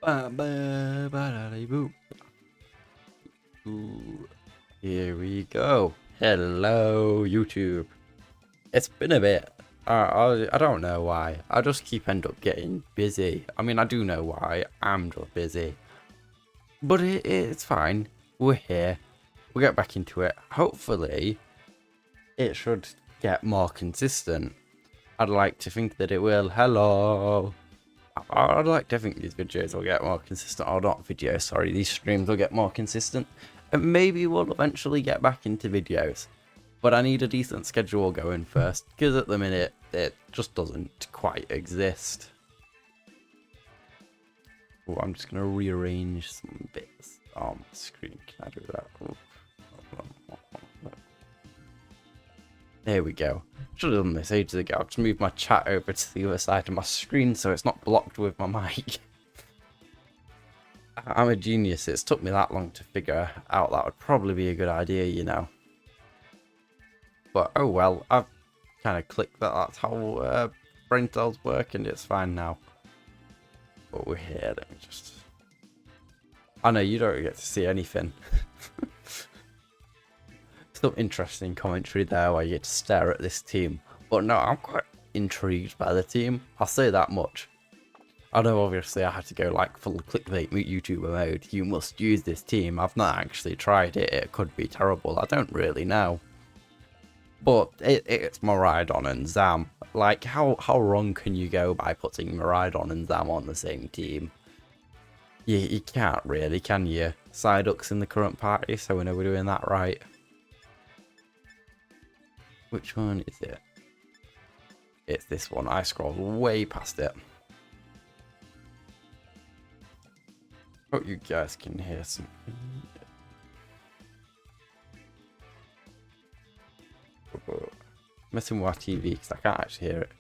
Ba-ba-ba-da-dee-boo. Ooh, here we go. Hello, YouTube. It's been a bit. I don't know why. I just end up getting busy. I mean, I do know why. I'm just busy. But it's fine. We're here. We'll get back into it. Hopefully, it should get more consistent. I'd like to think that it will. Hello. I'd like to think these videos will get more consistent. Or not videos, sorry. These streams will get more consistent. And maybe we'll eventually get back into videos. But I need a decent schedule going first. Because at the minute, it just doesn't quite exist. Oh, I'm just going to rearrange some bits on the screen. Can I do that? Oh. There we go. Should have done this ages ago. I'll just move my chat over to the other side of my screen so it's not blocked with my mic. I'm a genius. It's took me that long to figure out that would probably be a good idea, you know. But oh well, I've kind of clicked that that's how brain cells work and it's fine now. But we're here. Let me just... I know you don't get to see anything. Some interesting commentary there where you get to stare at this team. But no, I'm quite intrigued by the team. I'll say that much. I know obviously I had to go like full clickbait YouTuber mode. You must use this team. I've not actually tried it. It could be terrible. I don't really know. But it's Miraidon and Zam. Like how wrong can you go by putting Miraidon and Zam on the same team? You can't really, can you? Psyduck's in the current party, so we know we're doing that right. Which one is it? It's this one. I scrolled way past it. Hope you guys can hear something. Messing with our TV because I can't actually hear it.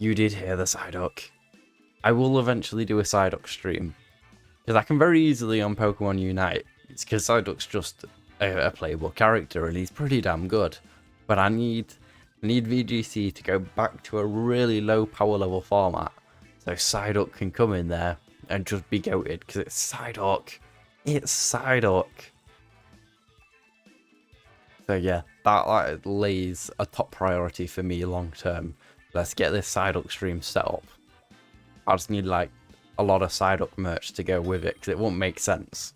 You did hear the Psyduck. I will eventually do a Psyduck stream. Because I can very easily on Pokemon Unite. It's because Psyduck's just a playable character and he's pretty damn good. But I need VGC to go back to a really low power level format. So Psyduck can come in there and just be goated. Because it's Psyduck. It's Psyduck. So yeah, that lays a top priority for me long term. Let's get this Psyduck stream set up. I just need like a lot of Psyduck merch to go with it because it won't make sense.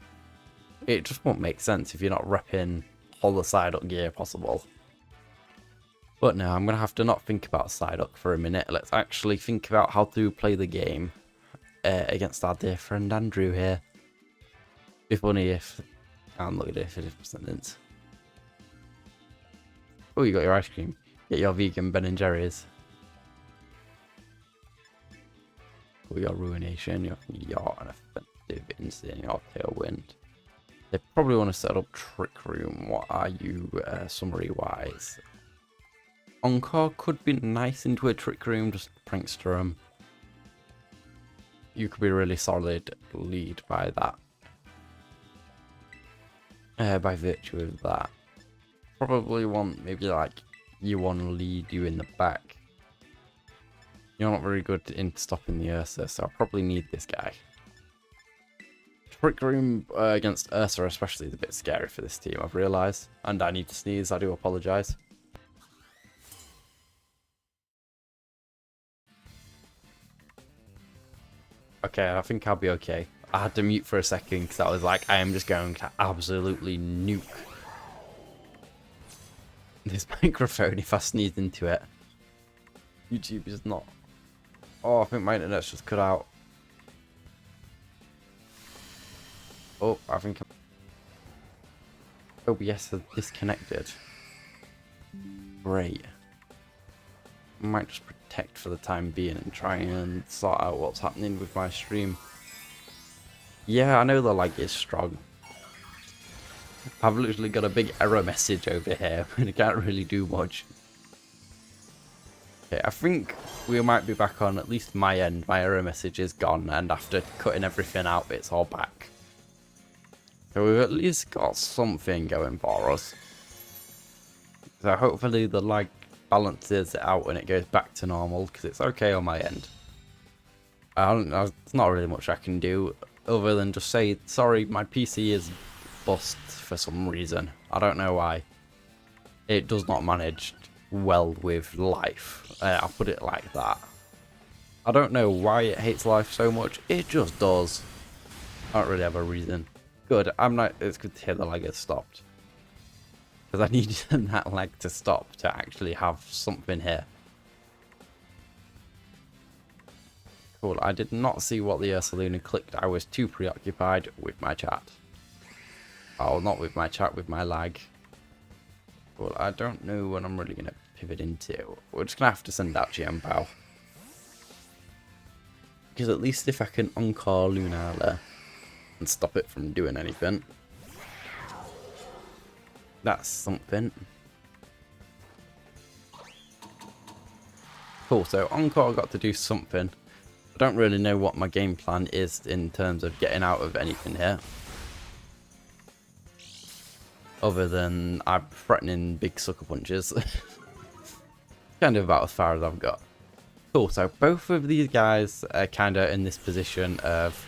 It just won't make sense if you're not repping all the Psyduck gear possible. But now I'm going to have to not think about Psyduck for a minute. Let's actually think about how to play the game against our dear friend Andrew here. Be funny if... I'm looking at it for different sentence. Oh, you got your ice cream. Get your vegan Ben & Jerry's. Oh, your Ruination, your an offensive insane, your Tailwind. They probably want to set up Trick Room. What are you summary-wise? Encore could be nice into a Trick Room, just prankster him. You could be really solid lead by that. By virtue of that. Probably want maybe like you want to lead you in the back. You're not very good in stopping the Ursa, so I probably need this guy. Trick Room against Ursa especially is a bit scary for this team, I've realised. And I need to sneeze, I do apologise. Okay, I think I'll be okay. I had to mute for a second because I was like, I am just going to absolutely nuke this microphone if I sneeze into it. YouTube is not... Oh, I think my internet's just cut out. Oh, I think... OBS has disconnected. Great. I might just protect for the time being and try and sort out what's happening with my stream. Yeah, I know the lag is strong. I've literally got a big error message over here and I can't really do much. Okay, I think we might be back on at least my end. My error message is gone and after cutting everything out, it's all back. So we've at least got something going for us. So hopefully the lag balances it out and it goes back to normal because it's okay on my end. There's not really much I can do. other than just say, sorry, my PC is bust for some reason. I don't know why. It does not manage well with life. I'll put it like that. I don't know why it hates life so much. It just does. I don't really have a reason. Good. It's good to hear the lag has stopped. Because I needed that lag to stop to actually have something here. Cool. I did not see what the Ursaluna clicked. I was too preoccupied with my chat. Oh, not with my chat, with my lag. Well, I don't know what I'm really going to pivot into. We're just going to have to send out GM Pow. Because at least if I can Encore Lunala and stop it from doing anything, that's something. Cool, so Encore got to do something. I don't really know what my game plan is in terms of getting out of anything here. Other than I'm threatening big sucker punches. Kind of about as far as I've got. Cool, so both of these guys are kind of in this position of,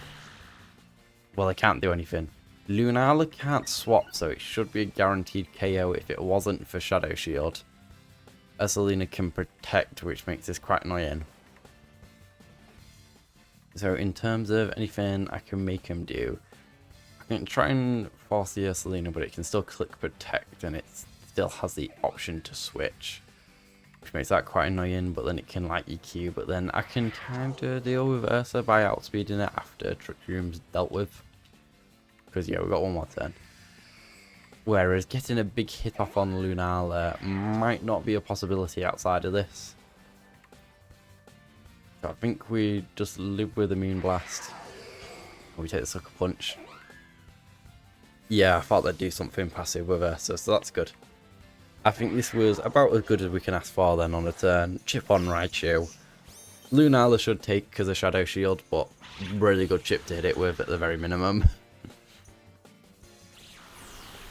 well, they can't do anything. Lunala can't swap, so it should be a guaranteed KO if it wasn't for Shadow Shield. Ursaluna can protect, which makes this quite annoying. So in terms of anything I can make him do, I can try and force the Ursaluna, but it can still click protect, and it still has the option to switch. Which makes that quite annoying, but then it can like EQ, but then I can kind of deal with Ursa by outspeeding it after Trick Room's dealt with. Because yeah, we've got one more turn. Whereas getting a big hit off on Lunala might not be a possibility outside of this. So I think we just live with the Moonblast. Or we take the Sucker Punch. Yeah, I thought they'd do something passive with Ursa, so that's good. I think this was about as good as we can ask for then on a turn. Chip on Raichu. Lunala should take because of Shadow Shield, but really good chip to hit it with at the very minimum.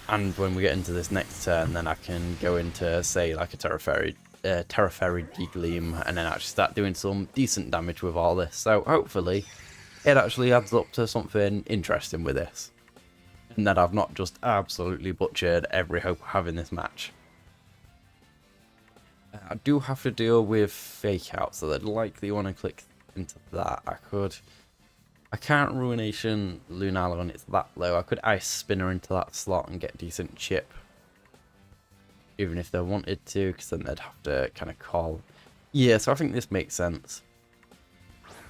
And when we get into this next turn, then I can go into, say, like a Terra Fairy Degleam, and then actually start doing some decent damage with all this. So hopefully it actually adds up to something interesting with this. And that I've not just absolutely butchered every hope I have in this match. I do have to deal with fake out, so I'd likely want to click into that. I can't Ruination Lunala when it's that low. I could Ice Spinner into that slot and get decent chip. Even if they wanted to, because then they'd have to kind of call. Yeah, so I think this makes sense.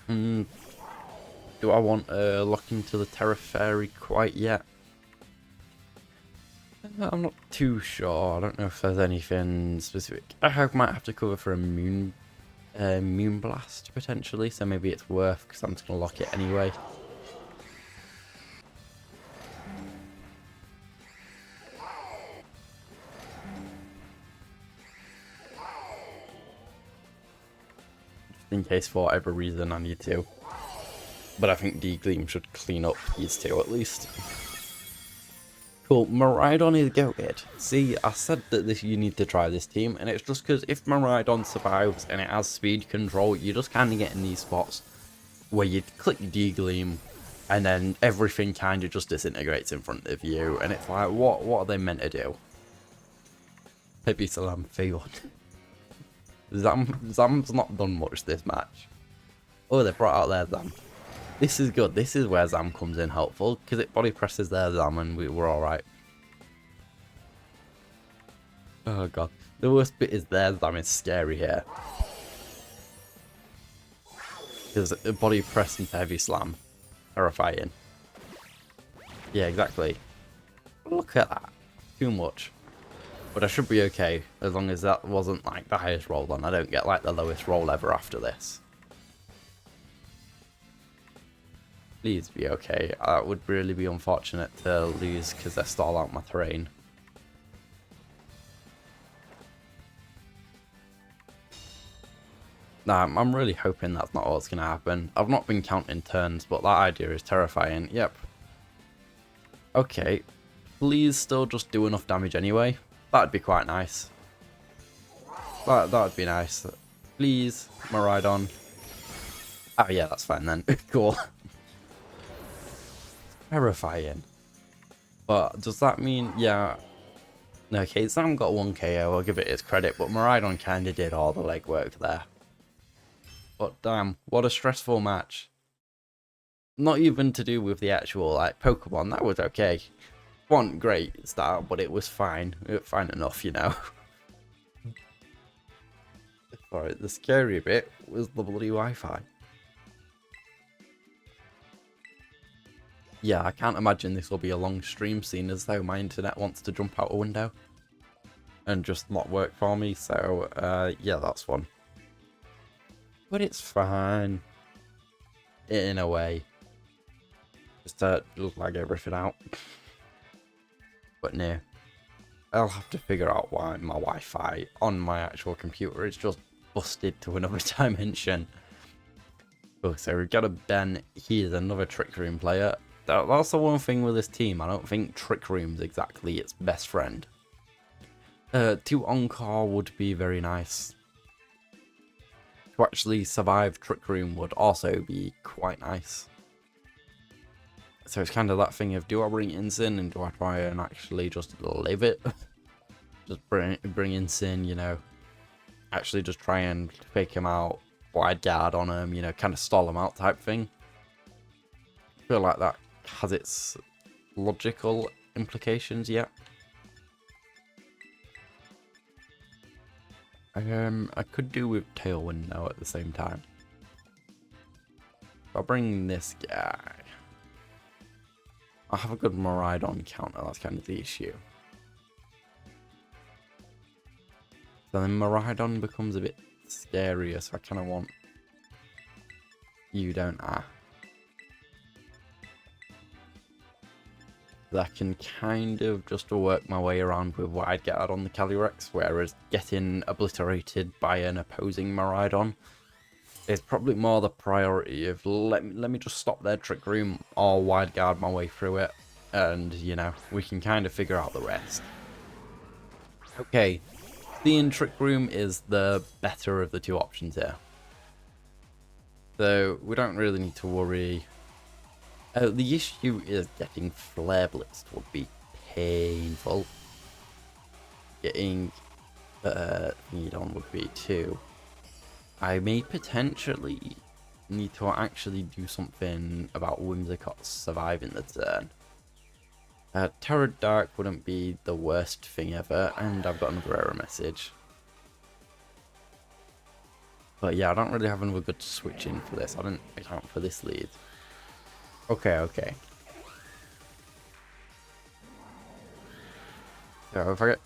Do I want to lock into the Terra Fairy quite yet? I'm not too sure. I don't know if there's anything specific. I might have to cover for a Moonblast potentially, so maybe it's worth, because I'm just going to lock it anyway. Just in case for whatever reason I need to. But I think Degleam should clean up these two at least. Cool, Miraidon is goated. See, I said that you need to try this team, and it's just because if Miraidon survives and it has speed control, you just kind of get in these spots where you click Degleam, and then everything kind of just disintegrates in front of you, and it's like, what are they meant to do? Heavy Salam failed. Zam's not done much this match. Oh, they brought out their Zam. This is good. This is where Zam comes in helpful, because it body presses their Zam and we're alright. Oh god. The worst bit is their Zam is scary here. Because a body press into Heavy Slam. Terrifying. Yeah, exactly. Look at that. Too much. But I should be okay, as long as that wasn't like the highest roll on. I don't get like the lowest roll ever after this. Please be okay. That would really be unfortunate to lose because they stall out my terrain. Nah, I'm really hoping that's not what's going to happen. I've not been counting turns, but that idea is terrifying. Yep. Okay. Please still just do enough damage anyway. That'd be quite nice. That'd be nice. Please, Miraidon. Oh yeah, that's fine then. Cool. terrifying. But does that mean, yeah, okay, Sam got 1 KO, I'll give it his credit, but Miraidon kind of did all the legwork there. But damn, what a stressful match. Not even to do with the actual, like, Pokemon, that was okay. Wasn't great start, but it was fine. Fine enough, you know. Alright, the scary bit was the bloody Wi-Fi. Yeah, I can't imagine this will be a long stream, seeing as though my internet wants to jump out a window and just not work for me, so yeah, that's one. But it's fine. In a way. Just to lag everything out. But no. I'll have to figure out why my Wi-Fi on my actual computer is just busted to another dimension. Oh, so we've got a Ben. He is another Trick Room player. That's the one thing with this team. I don't think Trick Room's exactly its best friend. 2 Encore would be very nice. To actually survive Trick Room would also be quite nice. So it's kind of that thing of, do I bring Insane and do I try and actually just live it? Just bring Insane, you know, actually just try and fake him out, wide guard on him, you know, kind of stall him out type thing. I feel like that has its logical implications, yeah. I could do with Tailwind now at the same time. If I bring this guy, I have a good Miraidon counter, that's kind of the issue. So then Miraidon becomes a bit scarier, so I kind of want you, don't I? I can kind of just work my way around with wide guard on the Calyrex, whereas getting obliterated by an opposing Miraidon is probably more the priority of let me just stop their Trick Room or wide guard my way through it, and you know, we can kind of figure out the rest. Okay, the Trick Room is the better of the 2 options here, so we don't really need to worry. The issue is getting Flare Blitzed would be painful. Getting Miraidon would be too. I may potentially need to actually do something about Whimsicott surviving the turn. Terror Dark wouldn't be the worst thing ever, and I've got another error message. But yeah, I don't really have another good switch in for this. I didn't account for this lead. Okay. So if I get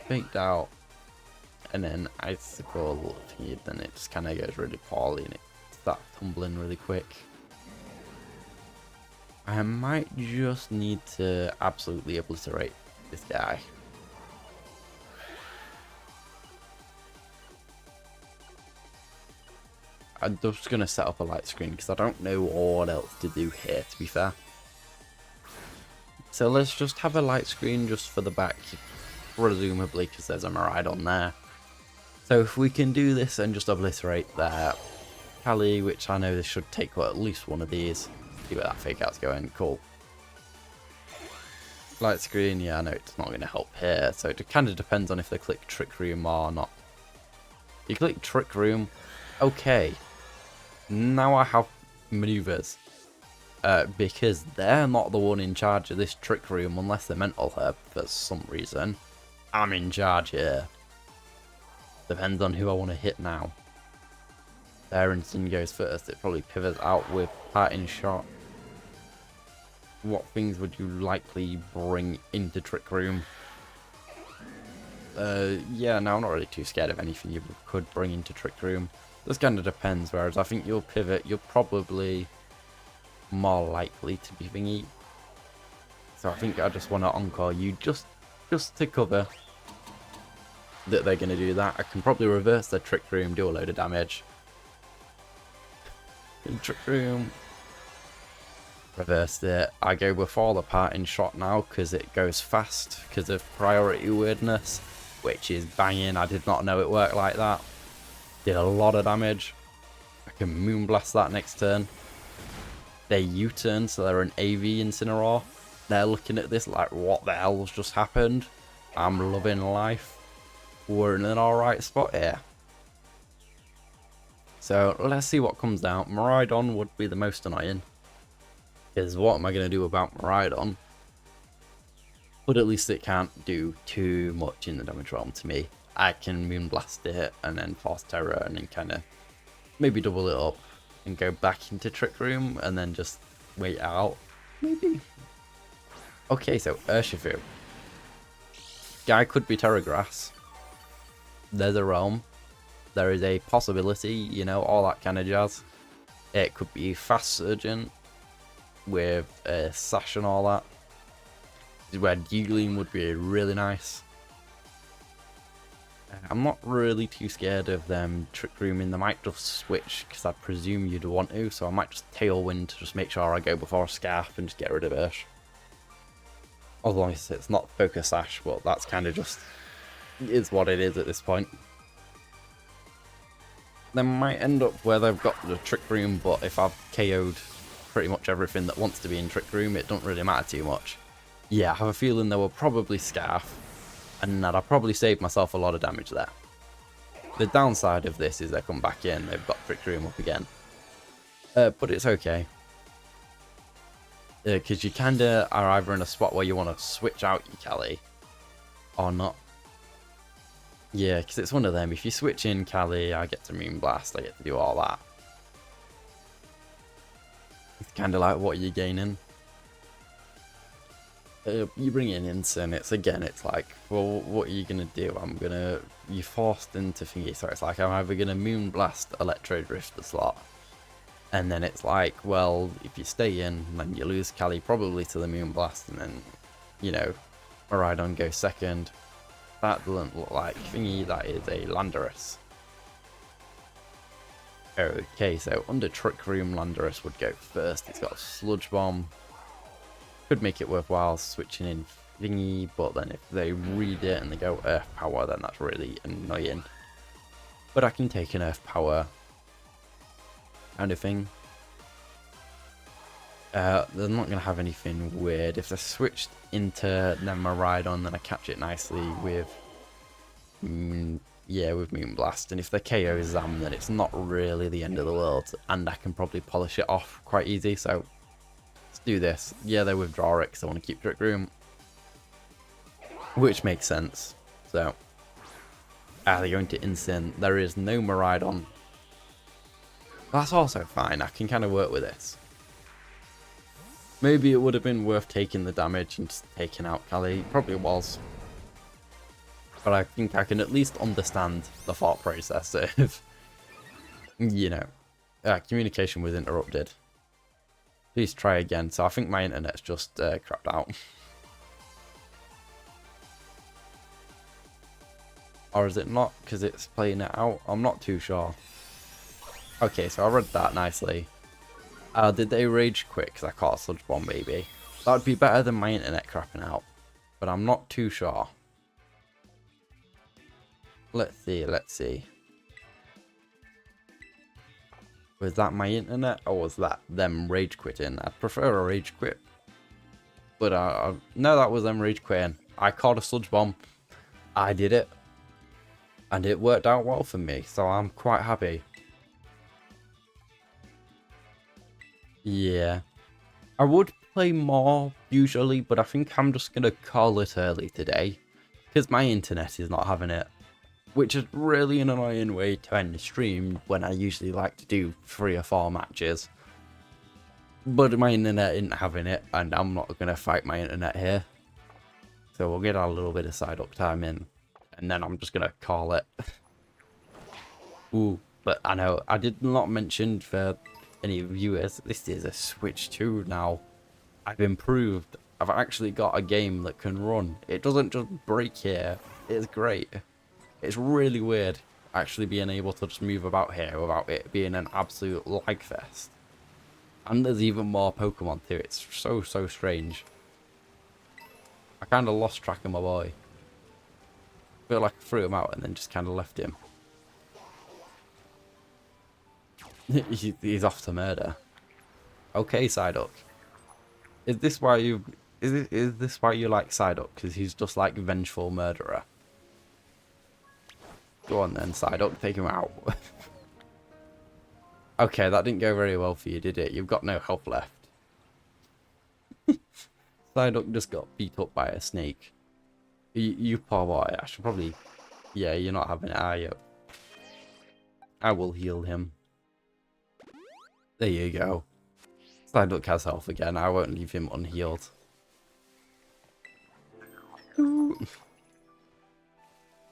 faked out and then Icicle thingy, then it just kind of goes really poorly and it starts tumbling really quick. I might just need to absolutely obliterate this guy. I'm just going to set up a light screen because I don't know what else to do here, to be fair. So let's just have a light screen just for the back, presumably because there's a Miraidon there. So if we can do this and just obliterate their Cali, which I know this should take at least one of these. See where that fake out's going, cool. Light screen, yeah, I know it's not going to help here, so it kind of depends on if they click Trick Room or not. If you click Trick Room, okay. Now I have maneuvers, because they're not the one in charge of this Trick Room unless they're Mental Herb for some reason. I'm in charge here. Depends on who I want to hit now. Berenson goes first. It probably pivots out with Parting Shot. What things would you likely bring into Trick Room? Yeah, no, I'm not really too scared of anything you could bring into Trick Room. This kind of depends, whereas I think you'll pivot, you're probably more likely to be thingy. So I think I just want to Encore you just to cover that they're going to do that. I can probably reverse their Trick Room, do a load of damage. In Trick Room, reversed it. I go before the Parting Shot now because it goes fast because of priority weirdness, which is banging. I did not know it worked like that. Did a lot of damage. I can Moonblast that next turn. They U-turn, so they're an AV Incineroar. They're looking at this like, what the hell's just happened? I'm loving life. We're in an alright spot here. So let's see what comes out. Miraidon would be the most annoying. Because what am I going to do about Miraidon? But at least it can't do too much in the damage realm to me. I can Moonblast it and then Force Terror and then kind of maybe double it up and go back into Trick Room and then just wait out. Maybe. Okay, so Urshifu. Guy could be Terra Grass. There's a realm. There is a possibility, you know, all that kind of jazz. It could be Fast Surgeon with Sash and all that. This is where Deagling would be really nice. I'm not really too scared of them Trick Rooming. They might just switch because I presume you'd want to, so I might just Tailwind to just make sure I go before Scarf and just get rid of Ursh. As long as it's not Focus Sash, but that's kind of just is what it is at this point. They might end up where they've got the Trick Room, but if I've KO'd pretty much everything that wants to be in Trick Room, it don't really matter too much. Yeah, I have a feeling they will probably Scarf, and that I'll probably save myself a lot of damage there. The downside of this is they come back in, they've got Trick Room up again. But it's okay. Because you kinda are either in a spot where you want to switch out your Kali, or not. Yeah, because it's one of them. If you switch in Kali, I get to Moonblast, I get to do all that. It's kind of like what you're gaining. You bring in Instant, it's like, well, what are you going to do? You're forced into thingy, so it's like, I'm either going to Moonblast Electro Drift the slot. And then it's like, well, if you stay in, then you lose Kali probably to the Moonblast, and then, you know, Miraidon goes second. That doesn't look like thingy, that is a Landorus. Okay, so under Trick Room, Landorus would go first. It's got a Sludge Bomb. Could make it worthwhile switching in thingy, but then if they read it and they go Earth Power, then that's really annoying. But I can take an Earth Power kind of thing. They're not going to have anything weird. If they're switched into them Miraidon, then I catch it nicely with Moonblast. And if they KO Zam, then it's not really the end of the world, and I can probably polish it off quite easy. So let's do this. Yeah, they withdraw it because I want to keep Trick Room, which makes sense. So they're going to Instant. There is no Miraidon. That's also fine. I can kind of work with this. Maybe it would have been worth taking the damage and just taking out Kali. Probably was. But I think I can at least understand the thought process of, you know, communication was interrupted. Please try again. So I think my internet's just crapped out. Or is it not because it's playing it out? I'm not too sure. Okay, so I read that nicely. Did they rage quit because I caught a Sludge Bomb maybe? That would be better than my internet crapping out. But I'm not too sure. Let's see. Was that my internet or was that them rage quitting? I'd prefer a rage quit. But no, that was them rage quitting. I caught a Sludge Bomb. I did it. And it worked out well for me, so I'm quite happy. Yeah. I would play more usually, but I think I'm just going to call it early today. Because my internet is not having it. Which is really an annoying way to end the stream when I usually like to do 3 or 4 matches. But my internet isn't having it, and I'm not going to fight my internet here. So we'll get a little bit of side up time in, and then I'm just going to call it. Ooh, but I know, I did not mention for any viewers, this is a Switch 2 now. I've improved. I've actually got a game that can run. It doesn't just break here. It's great. It's really weird actually being able to just move about here without it being an absolute lag fest. And there's even more Pokemon too. It's so strange. I kind of lost track of my boy. I feel like I threw him out and then just kind of left him. He's off to murder. Okay, Psyduck. Is this why you... Is this why you like Psyduck? Because he's just like vengeful murderer. Go on then, Psyduck, take him out. Okay, that didn't go very well for you, did it? You've got no health left. Psyduck just got beat up by a snake. You poor boy, I should probably... Yeah, you're not having it, are you? I will heal him. There you go. Psyduck has health again, I won't leave him unhealed. Oh,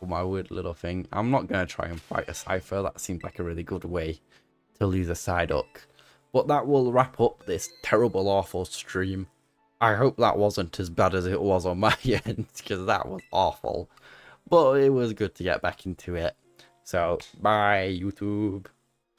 my weird little thing. I'm not going to try and fight a Cypher, that seems like a really good way to lose a Psyduck. But that will wrap up this terrible, awful stream. I hope that wasn't as bad as it was on my end, because that was awful. But it was good to get back into it. So, bye YouTube.